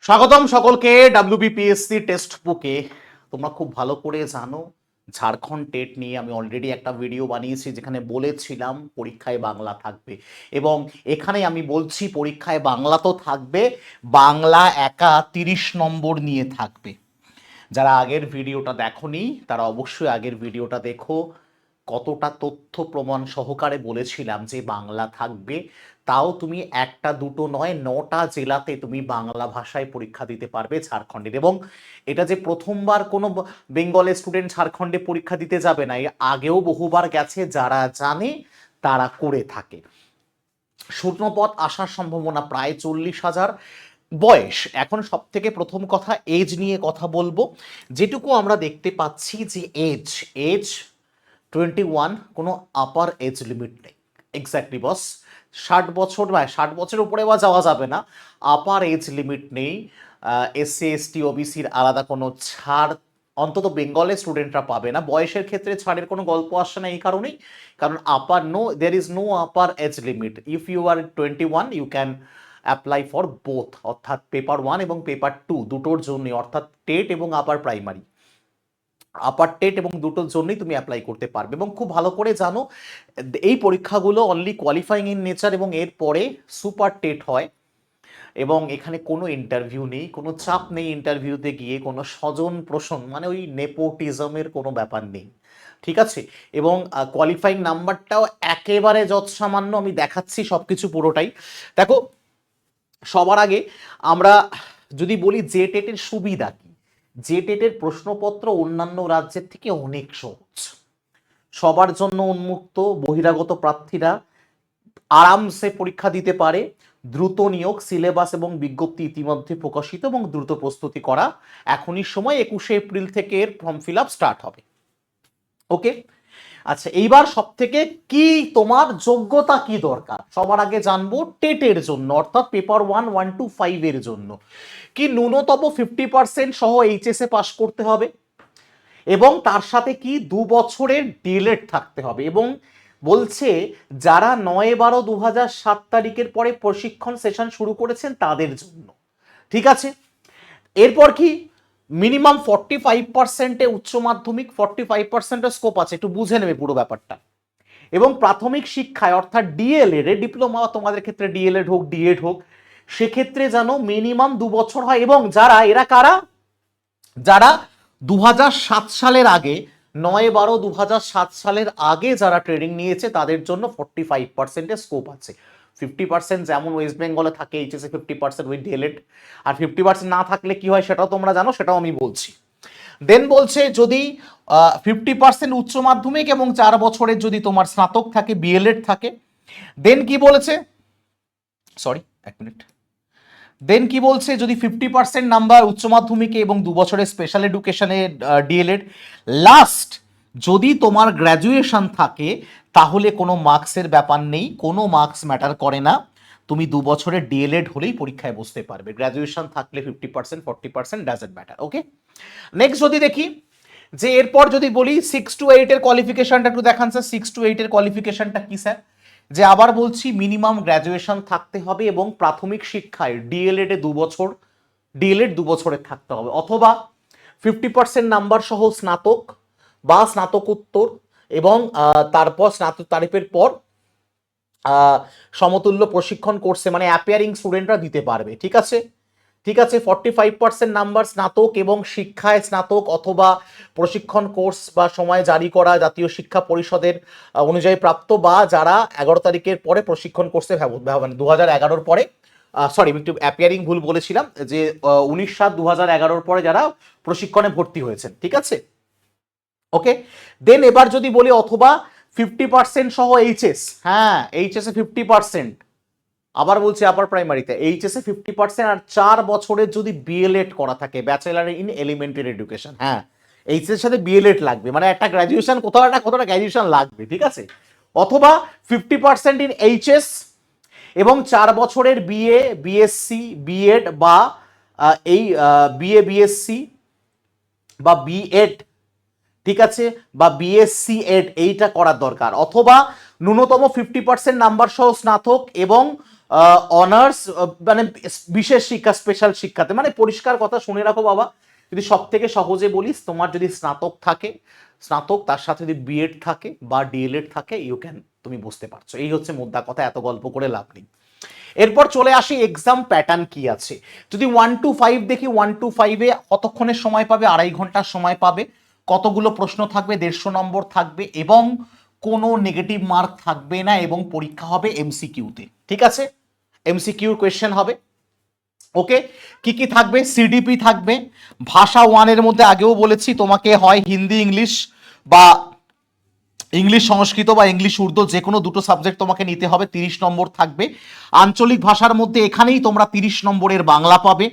স্বাগতম সকলকে WBPSC text বুকে। তোমরা খুব ভালো করে জানো ঝাড়খণ্ড টেট নিয়ে আমি অলরেডি একটা ভিডিও বানিয়েছি যেখানে বলেছিলাম পরীক্ষায় বাংলা থাকবে, এবং এখানে আমি বলছি পরীক্ষায় বাংলা তো থাকবে, বাংলা একা 30 নম্বর নিয়ে থাকবে। যারা আগের ভিডিওটা দেখোনি তারা অবশ্যই আগের ভিডিওটা দেখো। কতটা তথ্য প্রমাণ সহকারে বলেছিলাম যে বাংলা থাকবে, তাও তুমি একটা দুটো নয় 9টা জেলাতে তুমি বাংলা ভাষায় পরীক্ষা দিতে পারবে ঝাড়খণ্ডের। এবং এটা যে প্রথমবার কোনো বেঙ্গলের স্টুডেন্ট ঝাড়খণ্ডে পরীক্ষা দিতে যাবে না, এর আগেও বহুবার গেছে, যারা জানে তারা করে থাকে। শূন্যপদ আসার সম্ভাবনা প্রায় 40,000। বয়স, এখন সব থেকে প্রথম কথা এজ নিয়ে কথা বলবো। যেটুকু আমরা দেখতে পাচ্ছি যে এজ এজ 21, কোনো আপার এজ লিমিট নেই। এক্স্যাক্টলি বস, 60 বছর বা 60 বছরের উপরে বা যাওয়া যাবে না, আপার এজ লিমিট নেই। এসসি এসটি ওবিসির আলাদা কোনো ছাড় অন্তত বেঙ্গলের স্টুডেন্টরা পাবে না। বয়সের ক্ষেত্রে ছাড়ের কোনো গল্প আসে না এই কারণেই, কারণ upper no, there is no upper age limit. If you are 21 you can apply for both, অর্থাৎ পেপার 1 এবং পেপার 2 দুটোর জন্যই, অর্থাৎ টেট এবং আপার প্রাইমারি, আপার টেট এবং দুটোর জন্যই তুমি অ্যাপ্লাই করতে পারবে। এবং খুব ভালো করে জানো এই পরীক্ষাগুলো অনলি কোয়ালিফাইং ইন নেচার, এবং এরপরে সুপার টেট হয়। এবং এখানে কোনো ইন্টারভিউ নেই, কোনো চাপ নেই ইন্টারভিউতে গিয়ে, কোনো স্বজন পোষণ মানে ওই নেপোটিজমের কোনো ব্যাপার নেই, ঠিক আছে। এবং কোয়ালিফাইং নাম্বারটাও একেবারে যৎসামান্য, আমি দেখাচ্ছি সব কিছু পুরোটাই। দেখো, সবার আগে আমরা যদি বলি যে টেটের সুবিধা কি, যে টেটের প্রশ্নপত্র অন্যান্য রাজ্যের থেকে অনেক সহজ, সবার জন্য উন্মুক্ত, বহিরাগত প্রার্থীরা আরামসে পরীক্ষা দিতে পারে, দ্রুত নিয়োগ, সিলেবাস এবং বিজ্ঞপ্তি ইতিমধ্যে প্রকাশিত এবং দ্রুত প্রস্তুতি করা। এখনই সময়, 21শে এপ্রিল থেকে এর ফর্ম ফিল আপ স্টার্ট হবে। ওকে, আচ্ছা, এইবার সব থেকে কি তোমার যোগ্যতা কি দরকার সবার আগে জানবো। টেটের জন্য অর্থাৎ পেপার 1, 1 to 5 এর জন্য কি ন্যূনতম 50% সহ এইচএসএ পাস করতে হবে, এবং তার সাথে কি 2 বছরের ডিএলএড থাকতে হবে। এবং বলছে যারা 9/12/2007 পরে প্রশিক্ষণ সেশন শুরু করেছেন তাদের জন্য, ঠিক আছে। এরপর কি মিনিমাম 45%-এ উচ্চ মাধ্যমিক, 45%-এর স্কোপ আছে, একটু বুঝে নেবে পুরো ব্যাপারটা। এবং প্রাথমিক শিক্ষায় অর্থাৎ ডিএলএড এ, ডিপ্লোমা তোমাদের ক্ষেত্রে ডিএলএড হোক ডিএড হোক, সেক্ষেত্রে যেন মিনিমাম 2 বছর হয়। এবং যারা এরা কারা, যারা 2007 সালের আগে, 9/12/2007 সালের আগে যারা ট্রেনিং নিয়েছে তাদের জন্য 45%-এর স্কোপ আছে। 50% যেমন ওয়েস্ট বেঙ্গলে থাকে এইচএসএ 50% উইথ ডিএলএড, আর 50% না থাকলে কি হয় সেটাও তোমরা জানো, সেটাও আমি বলছি। দেন বলছে যদি 50% উচ্চ মাধ্যমিক এবং 4 বছরের যদি তোমার স্নাতক থাকে, বিএলএড থাকে। দেন কি বলেছে, সরি 1 মিনিট, দেন কি বলছে যদি 50% নাম্বার উচ্চ মাধ্যমিকে এবং 2 বছরের স্পেশাল এডুকেশনে ডিএলএড, লাস্ট যদি তোমার গ্র্যাজুয়েশন থাকে তাহলে কোনো মার্কসের ব্যাপার নেই, কোনো মার্কস ম্যাটার করে না, তুমি 2 বছরের ডিএলএড হলেই পরীক্ষায় বসতে পারবে। গ্র্যাজুয়েশন থাকলে 50%, 40% ডাজেন্ট ম্যাটার। ওকে, নেক্সট যদি দেখি যে এরপর যদি বলি 6 to 8 এর কোয়ালিফিকেশনটা একটু দেখান স্যার। 6 to 8 এর কোয়ালিফিকেশনটা কি স্যার? যে আবার বলছি মিনিমাম গ্র্যাজুয়েশন থাকতে হবে, এবং প্রাথমিক শিক্ষায় ডিএলএড এ 2 বছর, ডিএলএড 2 বছরের থাকতে হবে, অথবা 50% নাম্বার সহ স্নাতক বা স্নাতকোত্তর, এবং তারপর স্নাতক তারিফের পর সমতুল্য প্রশিক্ষণ কোর্সে মানে অ্যাপিয়ারিং স্টুডেন্টরা দিতে পারবে, ঠিক আছে। ঠিক আছে, 45% নাম্বার স্নাতক এবং শিক্ষায় স্নাতক অথবা প্রশিক্ষণ কোর্স বা সময় জারি করা জাতীয় শিক্ষা পরিষদের অনুযায়ী প্রাপ্ত, বা যারা 11 তারিখের পরে প্রশিক্ষণ কোর্সে মানে 2011-র পরে, সরি আমি একটু অ্যাপিয়ারিং ভুল বলেছিলাম, যে 19/7/2011-র পরে যারা প্রশিক্ষণে ভর্তি হয়েছেন, ঠিক আছে। ওকে, দেন এবার যদি বলি অথবা 50% সহ এইচএস, হ্যাঁ এইচএস এ 50%, আবার বলছি আপার প্রাইমারিতে এইচএস এ 50%, আর 4 বছরের যদি বিএলএড করা থাকে, ব্যাচেলার ইন এলিমেন্টারি এডুকেশন, হ্যাঁ এইচএস এর সাথে বিএলএড লাগবে, মানে একটা গ্র্যাজুয়েশন কোথাও একটা কতটা গ্র্যাজুয়েশন লাগবে, ঠিক আছে। অথবা 50% ইন এইচএস এবং 4 বছরের বিএ, বিএসসি, বিএড বা এই বিএ, বিএসসি বা বিএড, ঠিক আছে, বা বিএসসি এড এইটা করার দরকার, অথবা ন্যূনতম 50% নাম্বার সহ স্নাতক এবং অনার্স, মানে বিশেষ শিক্ষা, স্পেশাল শিক্ষাতে, মানে পরিষ্কার কথা শুনে রাখো বাবা, যদি সব থেকে সহজে বলিস, তোমার যদি স্নাতক থাকে, স্নাতক তার সাথে যদি বিএড থাকে বা ডিএলএড থাকে, ইউ ক্যান, তুমি বুঝতে পারছো, এই হচ্ছে মোদ্দা কথা, এত গল্প করে লাভ নেই। এরপর চলে আসি এক্সাম প্যাটার্ন কি আছে। যদি 1 to 5 দেখি, 1 to 5-এ কতক্ষণের সময় পাবে, 2.5 ঘন্টার সময় পাবে, কতগুলো প্রশ্ন থাকবে, 150 নম্বর থাকবে, এবং কোনো নেগেটিভ মার্ক থাকবে না, এবং পরীক্ষা হবে এমসিকিউতে, ঠিক আছে, এমসিকিউ কোয়েশ্চেন হবে। ওকে, কি কি থাকবে, সিডিপি থাকবে, ভাষা 1-এর মধ্যে আগেও বলেছি তোমাকে হয় হিন্দি ইংলিশ বা ইংলিশ সংস্কৃত বা ইংলিশ উর্দু, যে কোনো দুটো সাবজেক্ট তোমাকে নিতে হবে, 30 নম্বর থাকবে। আঞ্চলিক ভাষার মধ্যে এখানেই তোমরা 30 নম্বরের বাংলা পাবে,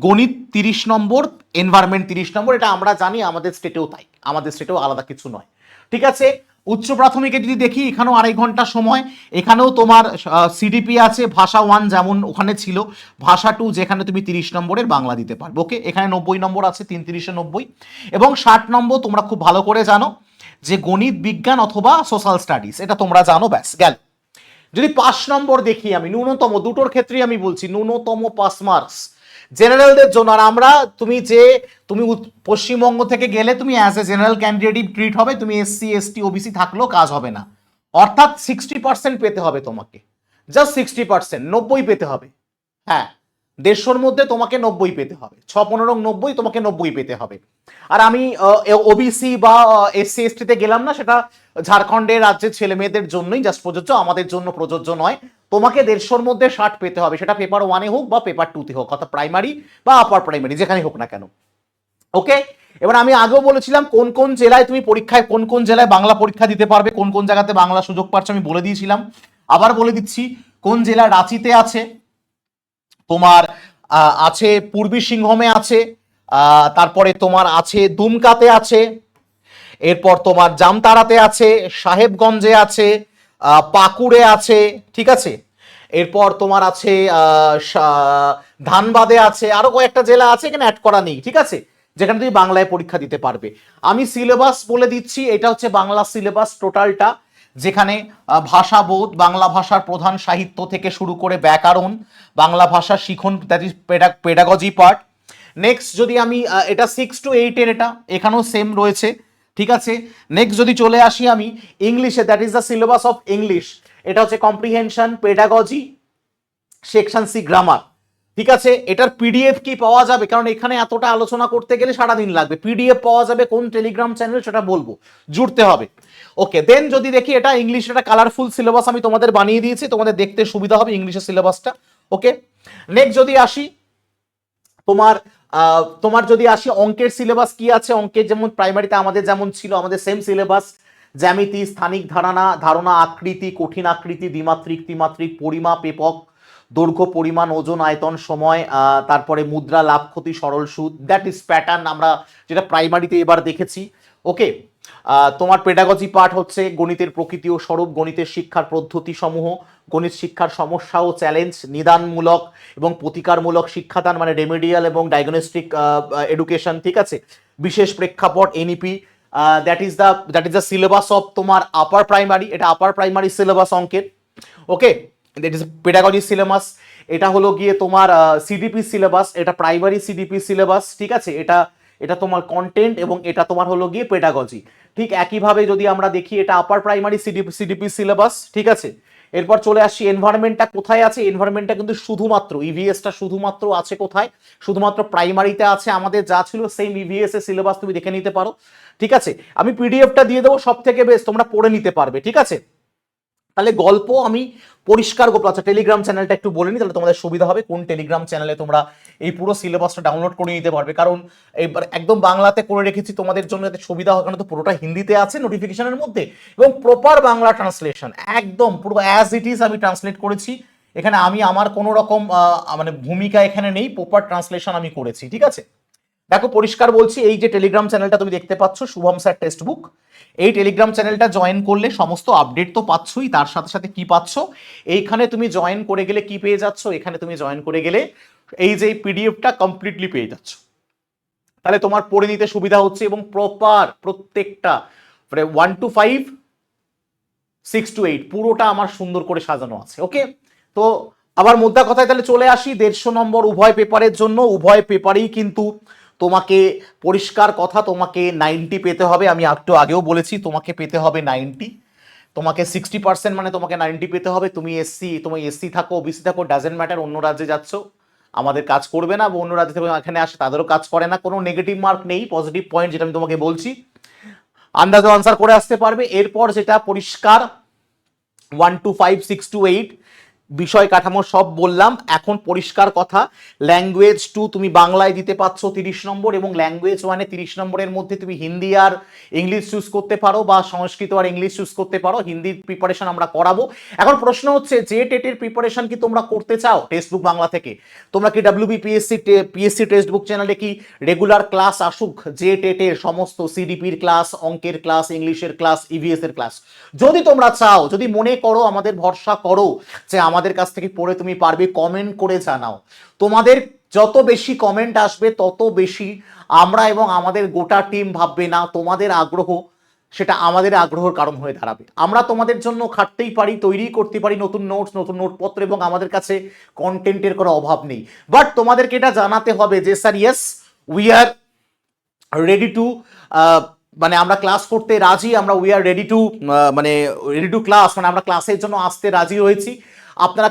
গণিত 30 নম্বর, এনভায়রনমেন্ট 30 নম্বর, এটা আমরা জানি, আমাদের স্টেটেও তাই, আমাদের স্টেটেও আলাদা কিছু নয়, ঠিক আছে। উচ্চ প্রাথমিকে যদি দেখি, এখানেও 2.5 ঘন্টা সময়, এখানেও তোমার সিডিপি আছে, ভাষা 1 যেমন ওখানে ছিল, ভাষা 2 যেখানে তুমি 30 নম্বরের বাংলা দিতে পারবে। ওকে, এখানে 90 নম্বর আছে, 3 3 90, এবং 60 নম্বর তোমরা খুব ভালো করে জানো যে গণিত বিজ্ঞান অথবা সোশ্যাল স্টাডিজ, এটা তোমরা জানো, ব্যাস গেল। যদি 5 নম্বর দেখি আমি, ন্যূনতম দুটোর ক্ষেত্রেই আমি বলছি, ন্যূনতম 5 মার্কস জেনারেলদের জন্য। আর আমরা, তুমি পশ্চিমবঙ্গ থেকে গেলে তুমি as a general candidate treat হবে, তুমি এসসি এসটি ওবিসি থাকলেও কাজ হবে না, অর্থাৎ 60% পেতে হবে তোমাকে, জাস্ট 60%, 90 পেতে হবে, হ্যাঁ, 150-র মধ্যে তোমাকে 90 পেতে হবে, 6-15 90, তোমাকে 90 পেতে হবে। আর আমি ওবিসি বা এসসি এসটিতে গেলাম না, সেটা ঝাড়খণ্ডের রাজ্যের ছেলে মেয়েদের জন্যই জাস্ট প্রযোজ্য, আমাদের জন্য প্রযোজ্য নয়। তোমাকে 150-র মধ্যে 60 পেতে হবে, সেটা পেপার 1-এ হোক বা পেপার 2-তে হোক, অর্থাৎ প্রাইমারি বা আপার প্রাইমারি, যেখানে হোক না কেন। ওকে, এবার আমি আগেও বলেছিলাম কোন কোন জেলায় তুমি পরীক্ষায়, কোন কোন জেলায় বাংলা পরীক্ষা দিতে পারবে, কোন কোন জায়গাতে বাংলা সুযোগ পাচ্ছ, আমি বলে দিয়েছিলাম, আবার বলে দিচ্ছি। কোন জেলা, রাঁচিতে আছে তোমার, আছে পূর্বী সিংহমে আছে, তারপরে তোমার আছে দুমকাতে আছে, এরপর তোমার জামতারাতে আছে, সাহেবগঞ্জে আছে, পাকুড়ে আছে, ঠিক আছে, এরপর তোমার আছে ধানবাদে আছে, আরো কয়েকটা জেলা আছে, এখানে অ্যাড করা নেই, ঠিক আছে, যেখানে তুমি বাংলায় পরীক্ষা দিতে পারবে। আমি সিলেবাস বলে দিচ্ছি, এটা হচ্ছে বাংলা সিলেবাস টোটালটা, যেখানে ভাষাবোধ, বাংলা ভাষার প্রধান সাহিত্য থেকে শুরু করে ব্যাকরণ, বাংলা ভাষা শিখন, that is pedagogy part. Next যদি আমি, এটা 6 to 8-এর, এটা এখানেও সেম রয়েছে, ঠিক আছে। নেক্সট যদি চলে আসি আমি ইংলিশে, that is the syllabus of English, এটা হচ্ছে comprehension, pedagogy, section C grammar, ঠিক আছে। এটার পিডিএফ কি পাওয়া যাবে, কারণ এখানে এতটা আলোচনা করতে গেলে সারাদিন লাগবে, পিডিএফ পাওয়া যাবে কোন টেলিগ্রাম চ্যানেল সেটা বলবো, জুড়তে হবে। ওকে, দেন যদি দেখি, এটা ইংলিশ, এটা কালারফুল সিলেবাস আমি তোমাদের বানিয়ে দিয়েছি, তোমাদের দেখতে সুবিধা হবে ইংলিশের সিলেবাসটা। ওকে, নেক্সট যদি আসি তোমার, তোমার যদি আসি অঙ্কের সিলেবাস কি আছে, অঙ্কের যেমন প্রাইমারিতে আমাদের যেমন ছিল, আমাদের সেম সিলেবাস, জ্যামিতি, স্থানিক ধারণা, আকৃতি, কঠিন আকৃতি, দ্বিমাত্রিক ত্রিমাত্রিক, পরিমাপ, একক, দৈর্ঘ্য, পরিমাণ, ওজন, আয়তন, সময়, তারপরে মুদ্রা, লাভ ক্ষতি, সরল সুদ, দ্যাট ইজ প্যাটার্ন, আমরা যেটা প্রাইমারিতে এবার দেখেছি। ওকে, তোমার পেডাগজি পার্ট হচ্ছে গণিতের প্রকৃতি ও স্বরূপ, গণিতের শিক্ষার পদ্ধতি সমূহ, গণিত শিক্ষার সমস্যা ও চ্যালেঞ্জ, নিদানমূলক এবং প্রতিকারমূলক শিক্ষাদান, মানে রেমেডিয়াল এবং ডায়াগনস্টিক এডুকেশন, ঠিক আছে, বিশেষ প্রেক্ষাপট, NEP, that is the syllabus of তোমার আপার প্রাইমারি, এটা আপার প্রাইমারি সিলেবাস অঙ্কের। ওকে, দ্যাট ইজ পেডাগজি সিলেবাস। এটা হলো গিয়ে তোমার সিডিপি সিলেবাস, এটা প্রাইমারি সিডিপি সিলেবাস, ঠিক আছে, এটা তোমার কন্টেন্ট, এবং এটা তোমার হলো গিয়ে পেডাগজি। ঠিক একইভাবে যদি আমরা দেখি, এটা আপার প্রাইমারি সিডিপি সিলেবাস, ঠিক আছে। এরপর চলে আসছি এনভায়রনমেন্টটা কোথায় আছে, এনভায়রনমেন্টটা কিন্তু শুধুমাত্র ইভিএসটা শুধুমাত্র আছে কোথায়, শুধুমাত্র প্রাইমারিতে আছে, আমাদের যা ছিল সেম ইভিএস এর সিলেবাস, তুমি দেখে নিতে পারো, ঠিক আছে। আমি পিডিএফটা দিয়ে দেবো, সব থেকে বেস্ট, তোমরা পড়ে নিতে পারবে, ঠিক আছে। তাহলে গল্প আমি পরিষ্কার গল্প, আচ্ছা টেলিগ্রাম চ্যানেলটা একটু বলে নি, তাহলে তোমাদের সুবিধা হবে, কোন টেলিগ্রাম চ্যানেলে তোমরা এই পুরো সিলেবাসটা ডাউনলোড করে নিতে পারবে, কারণ এবার একদম বাংলাতে করে রেখেছি তোমাদের জন্য, যাতে সুবিধা হয়, কারণ তো পুরোটা হিন্দিতে আছে নোটিফিকেশনের মধ্যে, এবং প্রপার বাংলা ট্রান্সলেশন, একদম পুরো অ্যাজ ইট ইজ আমি ট্রান্সলেট করেছি, এখানে আমি আমার কোনো রকম মানে ভূমিকা এখানে নেই, প্রপার ট্রান্সলেশন আমি করেছি, ঠিক আছে। দেখো পরিষ্কার বলছি, এই যে টেলিগ্রাম চ্যানেলটা তুমি দেখতে পাচ্ছ, শুভম স্যার টেক্সট বুক, এই টেলিগ্রাম চ্যানেলটা জয়েন করলে সমস্ত আপডেট তো পাচ্ছই, তার সাথে সাথে কি পাচ্ছ, এইখানে তুমি জয়েন করে গেলে কি পেয়ে যাচ্ছ, এখানে তুমি জয়েন করে গেলে এই যে পিডিএফটা কমপ্লিটলি পেয়ে যাচ্ছ, তাহলে তোমার পড়ে নিতে সুবিধা হচ্ছে, এবং প্রপার প্রত্যেকটা 1 to 5, 6 to 8 পুরোটা আমার সুন্দর করে সাজানো আছে। ওকে, তো আবার মোদ্দা কথায় তাহলে চলে আসি 150 নম্বর উভয় পেপারের জন্য। উভয় পেপারেই কিন্তু তোমাকে পরিষ্কার কথা, তোমাকে 90 পেতে হবে। আমি একটু আগেও বলেছি তোমাকে পেতে হবে 90, তোমাকে 60% মানে তোমাকে 90 পেতে হবে। তুমি এসসি থাকো, ওবিসি থাকো, ডাজেন্ট ম্যাটার, অন্য রাজ্যে যাচ্ছ আমাদের কাজ করবে না, বা অন্য রাজ্য থেকে এখানে আসে তাদেরও কাজ করে না, কোনো নেগেটিভ মার্ক নেই, পজিটিভ পয়েন্ট যেটা আমি তোমাকে বলছি, আন্দাজে আনসার করে আসতে পারবে। এরপর যেটা পরিষ্কার 1 to 5, 6 to 8 বিষয় কাঠামো সব বললাম। এখন পরিষ্কার কথা, ল্যাঙ্গুয়েজ 2 তুমি বাংলায় দিতে পারছো 30 নম্বর, এবং ল্যাঙ্গুয়েজ 1-এ 30 নম্বরের মধ্যে তুমি হিন্দি আর ইংলিশ চুজ করতে পারো, বা সংস্কৃত আর ইংলিশ চুজ করতে পারো। হিন্দির প্রিপারেশন আমরা করাবো। এখন প্রশ্ন হচ্ছে, যে টেটের প্রিপারেশন কি তোমরা করতে চাও টেক্সট বুক বাংলা থেকে? তোমরা কি পিএসসি টেক্সট বুক চ্যানেলে কি রেগুলার ক্লাস আসুক, যে টেটের সমস্ত সিডিপির ক্লাস, অঙ্কের ক্লাস, ইংলিশের ক্লাস, ইভিএস এর ক্লাস? যদি তোমরা চাও, যদি মনে করো, আমাদের ভরসা করো যে আমাদের কাছ থেকে পড়ে তুমি পারবে, কমেন্ট করে জানাও। তোমাদের যত বেশি কমেন্ট আসবে তত বেশি আমরা এবং আমাদের গোটা টিম ভাববে না তোমাদের আগ্রহ সেটা আমাদের আগ্রহের কারণ হয়ে দাঁড়াবে। আমরা তোমাদের জন্য খাটতেই পারি, তৈরি করতে পারি নতুন নোটস, নতুন নোটপত্র, এবং আমাদের কাছে কন্টেন্টের কোনো অভাব নেই। বাট তোমাদেরকে এটা জানাতে হবে যে sir yes we are ready to, মানে আমরা ক্লাস করতে রাজি, আমরা উই আর রেডি টু, মানে রেডি টু ক্লাস, মানে আমরা ক্লাসের জন্য আসতে রাজি হয়েছি। আপনারা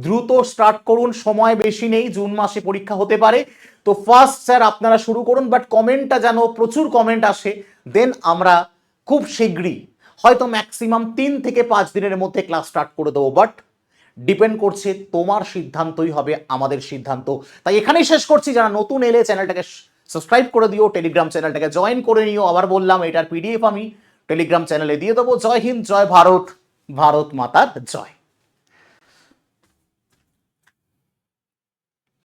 দ্রুত স্টার্ট করুন, সময় বেশি নেই, জুন মাসে পরীক্ষা হতে পারে। তো ফার্স্ট স্যার আপনারা শুরু করুন, বাট কমেন্টটা যেন প্রচুর কমেন্ট আসে, দেন আমরা খুব শীঘ্রই, হয়তো ম্যাক্সিমাম 3 থেকে 5 দিনের মধ্যে ক্লাস স্টার্ট করে দেবো। বাট ডিপেন্ড করছে, তোমার সিদ্ধান্তই হবে আমাদের সিদ্ধান্ত। তাই এখানেই শেষ করছি। যারা নতুন এলে চ্যানেলটাকে সাবস্ক্রাইব করে দিও, টেলিগ্রাম চ্যানেলটাকে জয়েন করে নিও। আবার বললাম, এটার পিডিএফ আমি টেলিগ্রাম চ্যানেলে দিয়ে দেবো। জয় হিন্দ, জয় ভারত, ভারত মাতার জয়।